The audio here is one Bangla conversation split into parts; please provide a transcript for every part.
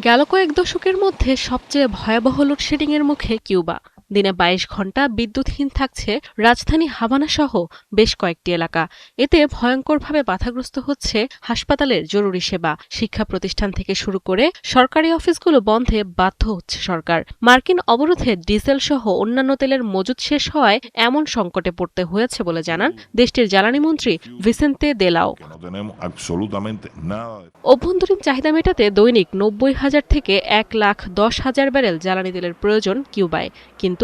গেল কয়েক দশকের মধ্যে সবচেয়ে ভয়াবহ লোডশেডিংয়ের মুখে কিউবা। দিনে ২২ ঘণ্টা বিদ্যুৎহীন থাকছে রাজধানী হাভানা সহ বেশ কয়েকটি এলাকা। এতে ভয়ঙ্করভাবে বাধাগ্রস্ত হচ্ছে হাসপাতালের জরুরি সেবা, শিক্ষা প্রতিষ্ঠান থেকে শুরু করে সরকারি অফিসগুলো বন্ধে বাধ্য হচ্ছে সরকার। মার্কিন অবরোধে ডিজেল সহ অন্যান্য তেলের মজুত শেষ হওয়ায় এমন সংকটে পড়তে হয়েছে বলে জানান দেশটির জ্বালানি মন্ত্রী ভিসেন্তে দেলাও। অভ্যন্তরীণ চাহিদা মেটাতে দৈনিক ৯০,০০০ থেকে ১,১০,০০০ ব্যারেল জ্বালানি তেলের প্রয়োজন কিউবায়, কিন্তু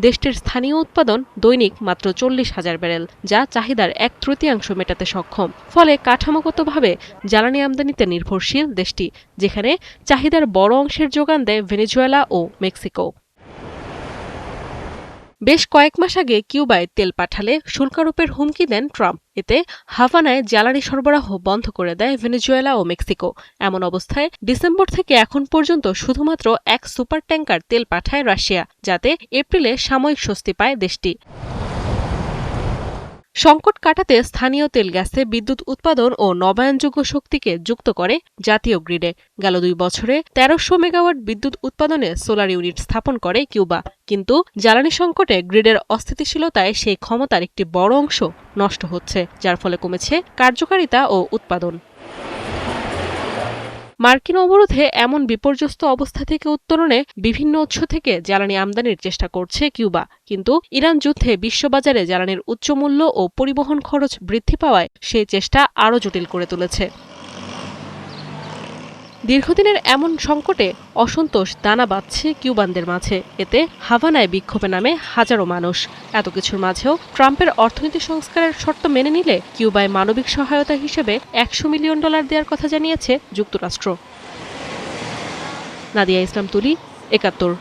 দেশটির স্থানীয় উৎপাদন দৈনিক মাত্র ৪০,০০০ ব্যারেল, যা চাহিদার ১/৩ মেটাতে সক্ষম। ফলে কাঠামোগতভাবে জ্বালানি আমদানিতে নির্ভরশীল দেশটি, যেখানে চাহিদার বড় অংশের যোগান দেয় ভেনেজুয়েলা ও মেক্সিকো। বেশ কয়েক মাস আগে কিউবায় তেল পাঠালে শুল্কারোপের হুমকি দেন ট্রাম্প। এতে হাভানায় জ্বালানি সরবরাহ বন্ধ করে দেয় ভেনেজুয়েলা ও মেক্সিকো। এমন অবস্থায় ডিসেম্বর থেকে এখন পর্যন্ত শুধুমাত্র এক সুপার ট্যাঙ্কার তেল পাঠায় রাশিয়া, যাতে এপ্রিলে সাময়িক স্বস্তি পায় দেশটি। সংকট কাটাতে স্থানীয় তেল গ্যাসে বিদ্যুৎ উৎপাদন ও নবায়নযোগ্য শক্তিকে যুক্ত করে জাতীয় গ্রিডে। গেল ২ বছরে ১৩০০ মেগাওয়াট বিদ্যুৎ উৎপাদনে সোলার ইউনিট স্থাপন করে কিউবা, কিন্তু জ্বালানি সংকটে গ্রিডের অস্থিতিশীলতায় সেই ক্ষমতার একটি বড় অংশ নষ্ট হচ্ছে, যার ফলে কমেছে কার্যকারিতা ও উৎপাদন। মার্কিন অবরোধে এমন বিপর্যস্ত অবস্থা থেকে উত্তরণে বিভিন্ন উৎস থেকে জ্বালানি আমদানির চেষ্টা করছে কিউবা, কিন্তু ইরান যুদ্ধে বিশ্ববাজারে জ্বালানির উচ্চমূল্য ও পরিবহন খরচ বৃদ্ধি পাওয়ায় সেই চেষ্টা আরও জটিল করে তুলেছে। দীর্ঘদিনের এমন সংকটে অসন্তোষ দানা বাঁধছে কিউবানদের মাঝে। এতে হাভানায় বিক্ষোভে নামে হাজারো মানুষ। এত কিছুর মাঝেও ট্রাম্পের অর্থনীতি সংস্কারের শর্ত মেনে নিলে কিউবায় মানবিক সহায়তা হিসেবে $১০০ মিলিয়ন দেওয়ার কথা জানিয়েছে যুক্তরাষ্ট্র। নাদিয়া ইসলাম তুলি, ৭১।